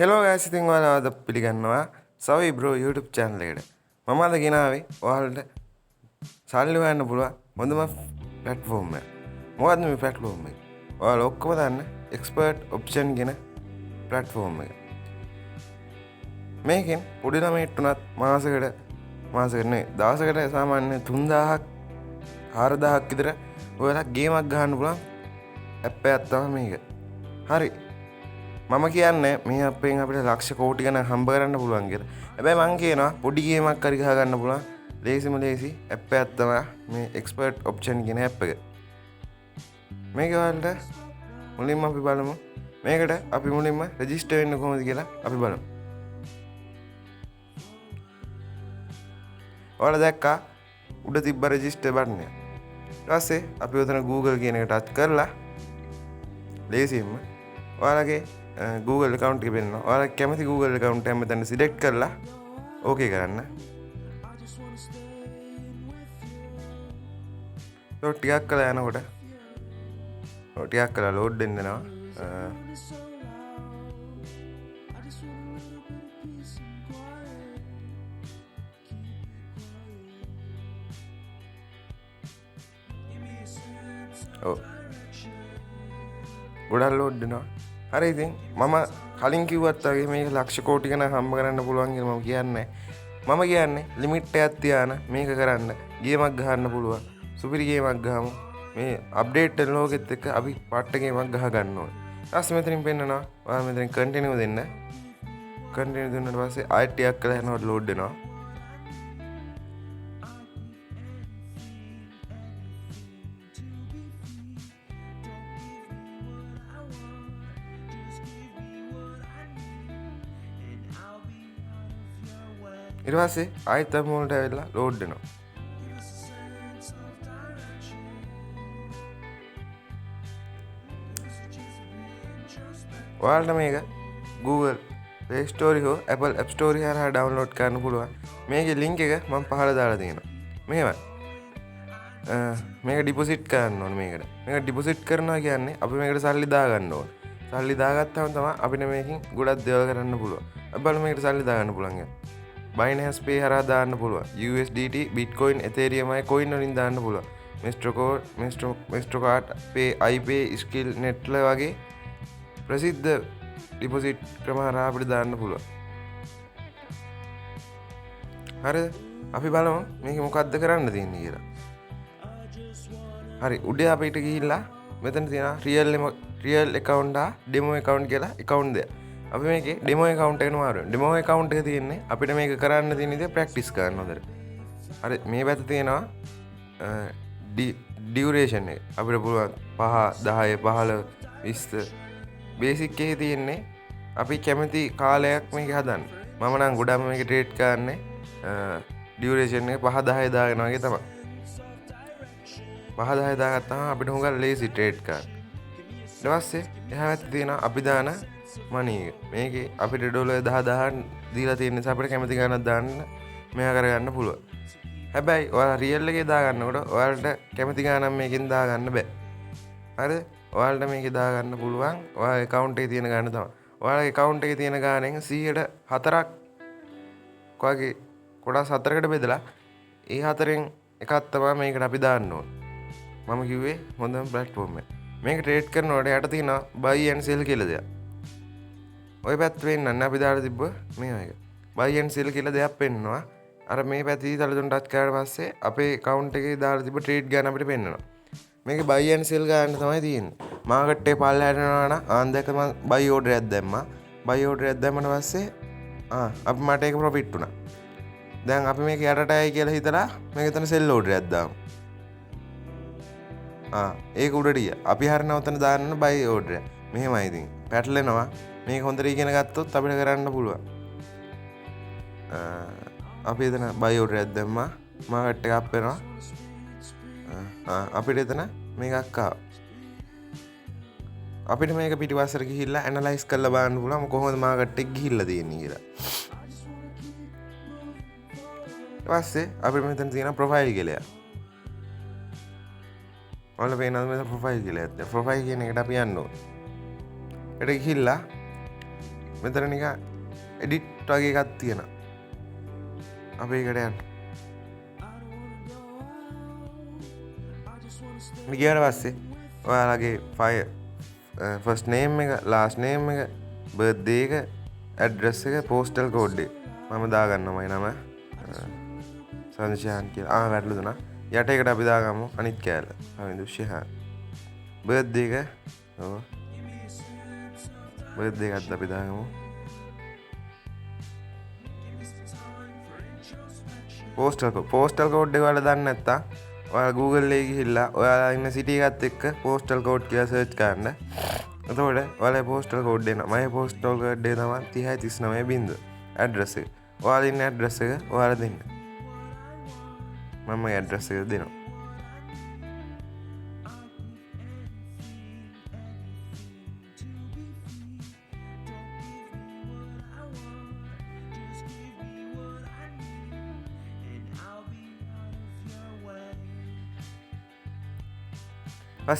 Hello guys ඉතින් ඔයාලා අද පිළිගන්නවා සවි බ්‍රෝ YouTube channel එකට. මම අද ගෙනාවේ ඔයාලට සල්ලි හොයන්න පුළුවන් හොඳම platform එක. මොකද්ද මේ platform එක? ඔයාලා ඔක්කොම දන්න expert option කියන platform එක. මේකෙන් පොඩි ළමයිට උනත් මාසෙකට නෙවෙයි දවසකට සාමාන්‍ය 3000ක් 4000ක් විතර ඔයාලා ගේමක් ගහන්න පුළුවන් app එකක් තමයි මේක. හරි. මම කියන්නේ මේ අපෙන් අපිට ලක්ෂ කෝටි ගණන් හම්බ කරන්න පුළුවන් කියලා. හැබැයි මං කියනවා පොඩි ගේමක් හරි ගහ ගන්න පුළුවන් ලේසිම ලේසි ඇප් එකක් තමයි මේ එක්ස්පර්ට් ඔප්ෂන් කියන ඇප් එක. මේක වලට මුලින්ම අපි බලමු. මේකට අපි මුලින්ම රෙජිස්ටර් වෙන්න කොහොමද කියලා අපි බලමු. ඔයාලා දැක්කා උඩ තිබ්බ රෙජිස්ටර් බටන් එක. ඊට පස්සේ අපි උතන Google කියන එක ටච් කරලා ලේසියෙන්ම ඔයාලගේ Google account එක වෙන්න. ඔයාලා කැමති Google account එක මෙතන select කරලා okay කරන්න. ටිකක් කළා යනකොට ටිකක් කළා load වෙන්න දෙනවා. ගොඩක් load වෙනවා. හරි ඉතින් මම කලින් කිව්වත් වගේ මේක ලක්ෂ කෝටි ගණන් හම්බ කරන්න පුළුවන් කියලා මම කියන්නේ. මම කියන්නේ ලිමිට් එකක් තියාන මේක කරන්න ගේමක් ගහන්න පුළුවන්. සුපිරි ගේමක් ගහමු. මේ අප්ඩේට් වෙන ලෝකෙත් එක්ක අපි පට්ට ගේමක් ගහ ගන්න ඕනේ. ඊට මෙතනින් පෙන්නනවා. ඔයාලා මෙතනින් කන්ටිනියු දෙන්න. කන්ටිනියු දුන්නාට පස්සේ ආයෙත් ටිකක් කරලා යනකොට ලෝඩ් වෙනවා. ඊට පස්සේ ආයෙත් මොනට ඇවිල්ලා ලෝඩ් වෙනවා. ඔයාලට මේක Google Play Store හෝ Apple App Store හරහා ඩවුන්ලෝඩ් කරන්න පුළුවන්. මේකේ link එක මම පහළ දාලා තියෙනවා. මෙහෙමයි. මේක ඩිපොසිට් කරන්න ඕනේ මේකට. මේක ඩිපොසිට් කරනවා කියන්නේ අපි මේකට සල්ලි දාගන්න ඕනේ. සල්ලි දාගත්තාම තමයි අපිට මේකෙන් ගොඩක් දේවල් කරන්න පුළුවන්. අපි බලමු මේකට සල්ලි දාගන්න පුළුවන්. Binance Pay හරහා දාන්න පුළුවන්. USDT, Bitcoin, Ethereum අය coin වලින් දාන්න පුළුවන්. Mastercard, Pay, iPay, Skill, Netle වගේ ප්‍රසිද්ධ ඩිපොසිට් ක්‍රම හරහා අපිට දාන්න පුළුවන්. හරිද? අපි බලමු මේක මොකද්ද කරන්න තියෙන්නේ කියලා. හරි උඩ අපිට ගිහිල්ලා මෙතන තියෙනවා real account හා demo account කියලා account දෙක. අපි මේකේ demo account එකට මාරු වෙනවා. demo account එක තියෙන්නේ අපිට මේක කරන්න තියෙන විදිහ practice කරන්න හොඳට. හරි මේ පැත්ත තියෙනවා duration එක. අපිට පුළුවන් 5 10 15 20 බේසික් එකේ තියෙන්නේ අපි කැමති කාලයක් මේක හදන්න. මම නම් ගොඩක් මේක ට්‍රේඩ් කරන්නේ ඩියුරේෂන් එක 5 10 දාගෙන වගේ තමයි. 5 10 දාගත්තාම අපිට හුඟක් ලේසි ට්‍රේඩ් කරන්න. ඊට පස්සේ එහා පැත්තේ තියෙන අපි දාන මනි එක. මේකේ අපිට ඩොලර් 10000 දීලා තියෙන නිසා අපිට කැමති ගාණක් දාන්න මෙයා කරගන්න පුළුවන්. හැබැයි ඔයාලා රියල් එකේ දාගන්නකොට ඔයාලට කැමති ගාණක් මේකෙන් දාගන්න බෑ. හරිද? ඔයාලට මේක දාගන්න පුළුවන් ඔයාගේ account එකේ තියෙන ගාණ තමයි. ඔයාගේ account එකේ තියෙන ගාණෙන් 104ක් වගේ කොටස් 4කට බෙදලා ඒ හතරෙන් එකක් තමයි මේකට අපි දාන්න ඕන. මම කිව්වේ හොඳම platform එක. මේක ට්‍රේඩ් කරනකොට යට තියෙනවා buy and sell කියලා දෙයක්. ඔය පැත්ත වෙන්නන්නේ අපි දාලා තිබ්බ මේ එක. buy and sell කියලා දෙයක් පෙන්නනවා. අර මේ පැත්තේ තල තුන ටච් කරාට පස්සේ අපේ account එකේ දාලා තිබ්බ ට්‍රේඩ් ගාණ අපිට පෙන්නනවා. මේක buy and sell ගන්න තමයි තියෙන්නේ. මාකට් එක පල්ලෙහාට යනවා නම් ආන්දක මම buy order එකක් දැම්මා. buy order එකක් දැම්මම පස්සේ අපි මට ඒක profit වුණා. දැන් අපි මේක යටටයි කියලා හිතලා මේක එතන sell order එකක් දාමු. ඒක උඩට ගියා. අපි හරියන උතන දාන්න buy order එක. මෙහෙමයි ඉතින්. පැටලෙනවා. මේක හොඳට ඉගෙන ගත්තොත් අපිට කරන්න පුළුවන්. අපි එතන buy order එකක් දැම්මා. මාකට් එක අප් වෙනවා. අපිට එතන මේකක් ආවා. අපිට මේක පිටිපස්සට ගිහිල්ලා ඇනලයිස් කරලා බලන්න පුළුවන් කොහොමද මාකට් එක ගිහිල්ලා තියෙන්නේ කියලා. ඊට පස්සේ අපිට මෙතන තියෙන ප්‍රොෆයිල් කියලා. ඔයාලා පේනවද මෙතන ප්‍රොෆයිල් කියලා? ප්‍රොෆයිල් කියන එකට අපි යන්න ඕනේ. ඒකට ගිහිල්ලා මෙතන නිකන් එඩිට් වගේ එකක් තියෙනවා. අපි ඒකට යන්න. ගියාට පස්සේ ඔයාලගේ ෆයිල් ෆස්ට් නේම් එක, ලාස්ට් නේම් එක, බර්ත්ඩේ එක, ඇඩ්‍රස් එක, පෝස්ටල් කෝඩ් එක මම දාගන්නවා. මගේ නම සංශාන් කියලා. වැටලුණා. යට එකට අපි දාගමු අනිත් කෑල්ල. හරිද? ශිහාන්. බර්ත්ඩේ එක. ඔව්. බර්ත්ඩේ එකත් අපි දාගමු. පෝස්ටල් කෝඩ් එක ඔයාලා දන්නේ නැත්තම් ඔයාලා Google එකේ ගිහිල්ලා ඔයාලා ඉන්න සිටි එකත් එක්ක පෝස්ටල් කෝඩ් කියලා සර්ච් කරන්න. එතකොට ඔයාලා පෝස්ටල් කෝඩ් එනවා. මගේ පෝස්ටල් කෝඩ් එක තමයි 3039 ඇඩ්‍රස් එක. ඔයාලා ඉන්න ඇඩ්‍රස් එක ඔයාලා දෙන්න. මම මගේ ඇඩ්‍රස් එක දෙනවා.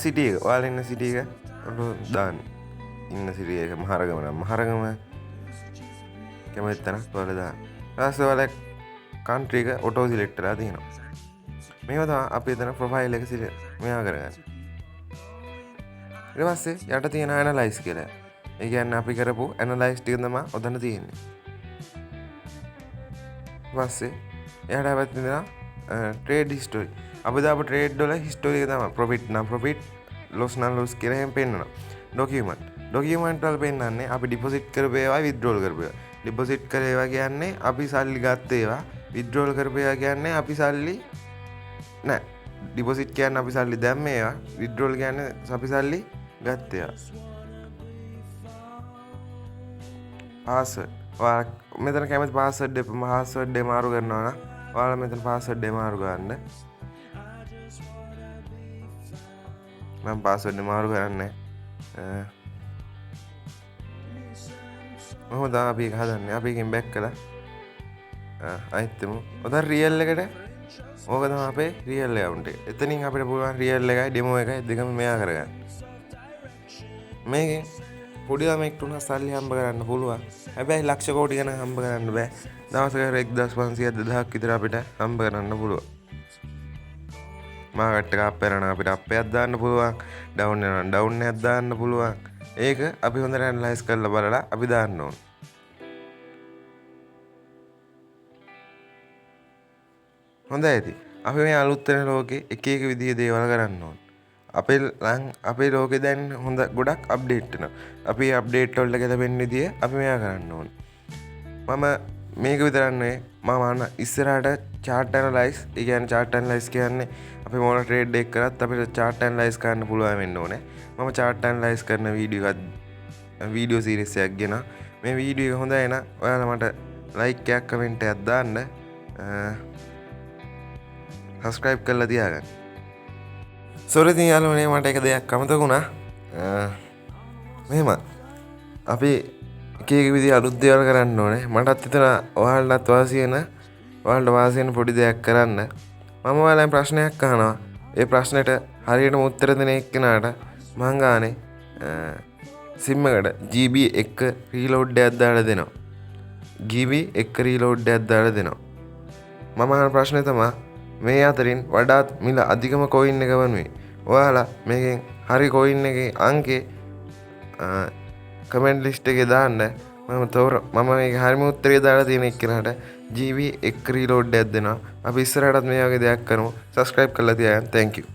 සිටි එක ඔයාලා ඉන්න සිටි එක දාන්න. ඉන්න සිටි එක මහරගම නම් මහරගම කැමති තැනක් ඔයාලා දාන්න. ඊට පස්සේ ඔයාලා කන්ට්‍රි එක ඔටෝ සිලෙක්ට් කරලා තියෙනවා. මේක තමයි අපි එතන ප්‍රොෆයිල් එක මෙයා කරගන්න. ඊට පස්සේ යට තියෙන ඇනලයිස් කියලා. ඒ කියන්නේ අපි කරපු ඇනලයිස් ටික තමයි ඔතන තියෙන්නේ. ඊට පස්සේ එයාට හැබැයි තියෙනවා ට්‍රේඩ් හිස්ටරි. අපි දාපු ට්‍රේඩ් වල හිස්ටරි එක තමයි ප්‍රොෆිට් නම් ප්‍රොෆිට්, ලොස් නම් ලොස් කියලා එහෙම පෙන්නනවා. ඩොකියුමන්ට් වල පෙන්නන්නේ අපි ඩිපොසිට් කරපු ඒවා විත්ඩ්‍රෝල් කරපු ඒවා. ඩිපොසිට් කරේ ඒවා කියන්නේ අපි සල්ලි ගත්ත ඒවා. විත්ඩ්‍රෝල් කරපු ඒවා කියන්නේ අපි සල්ලි නෑ. ඩිපොසිට් කියන්නේ අපි සල්ලි දැම්මේ ඒවා. විත්ඩ්‍රෝල් කියන්නේ අපි සල්ලි ගත්ත ඒවා. පාස්වර්ඩ්. ඔයාලා මෙතන කැමති පාස්වර්ඩ් එක මාරු කරනවා නම් ඔයාලා මෙතන පාස්වර්ඩ් එක මාරු කරන්න. මම පාස්වර්ඩ් මාරු කරන්නේ මොකද අපි එක හදන්නේ. අපි එකෙන් බෑක් කළා අයිත්තමු. ඔතන රියල් එකට ඕක තමයි අපේ රියල් account එක. එතනින් අපිට පුළුවන් රියල් එකයි ඩෙමෝ එකයි දෙකම මෙයා කරගන්න. මේකෙන් පොඩි ළමෙක්ට උනත් සල්ලි හම්බ කරන්න පුළුවන්. හැබැයි ලක්ෂ කෝටි ගණන් හම්බ කරන්න බෑ. දවසකට 1500 2000ක් විතර අපිට හම්බ කරන්න පුළුවන්. මාකට් එක අප් වෙනවා අපිට අප් එකක් දාන්න පුළුවන්. ඩවුන් වෙනවා ඩවුන් එකක් දාන්න පුළුවන්. ඒක අපි හොඳට ඇනලයිස් කරලා බලලා අපි දාන්න ඕන. හොඳයි ඉතින්. අපි මේ අලුත් වෙන ලෝකේ එක එක විදිහේ දේවල් කරන්න ඕන. අපේ ලෝකේ දැන් හොඳ ගොඩක් අප්ඩේට් වෙනවා. අපි අප්ඩේට් වලට ගැලපෙන විදිය අපි මෙයා කරන්න ඕන. මම මේක විතරක් නෙවෙයි මම අන්න ඉස්සරහට chart analyze, ඒ කියන්නේ chart analyze කියන්නේ අපි මොන ට්‍රේඩ් එක කරත් අපිට chart analyze කරන්න පුළුවන් වෙන්න ඕනේ. මම chart analyze කරන වීඩියෝ සීරීස් එකක් ගෙන මේ වීඩියෝ එක හොඳයි නම් ඔයාලා මට like එකක් කමෙන්ට් එකක් දාන්න. subscribe කරලා තියාගන්න. සෝරි ඉතින් යාළුවනේ මට එක දෙයක් අමතක වුණා. මෙහෙම අපි එක එක විදිහ අලුත් දේවල් කරන්න ඕනේ. මටත් හිතෙනවා ඔයාලටත් වාසි වෙන පොඩි දෙයක් කරන්න. මම ඔයාලෙන් ප්‍රශ්නයක් අහනවා. ඒ ප්‍රශ්නෙට හරියටම උත්තර දෙන එක්කෙනාට මං ගානේ සිම් එකට GB 1 රීලෝඩ් එකක් දාලා දෙනවා. GB 1 රීලෝඩ් එකක් දාලා දෙනවා. මම අහන ප්‍රශ්නේ තමයි මේ අතරින් වඩාත් මිල අධිකම කොයින් එක වනුයි. ඔයාලා මේකෙන් හරි කොයින් එකේ අංකේ කමෙන්ට් ලිස්ට් එකේ දාන්න. මම මේක හරිම උත්තරය දාලා තියෙන එක්කෙනාට GB 1 රීලෝඩ් එකක් දෙනවා. අපි ඉස්සරහටත් මේ වගේ දෙයක් කරමු. subscribe කරලා තියාගන්න. thank you.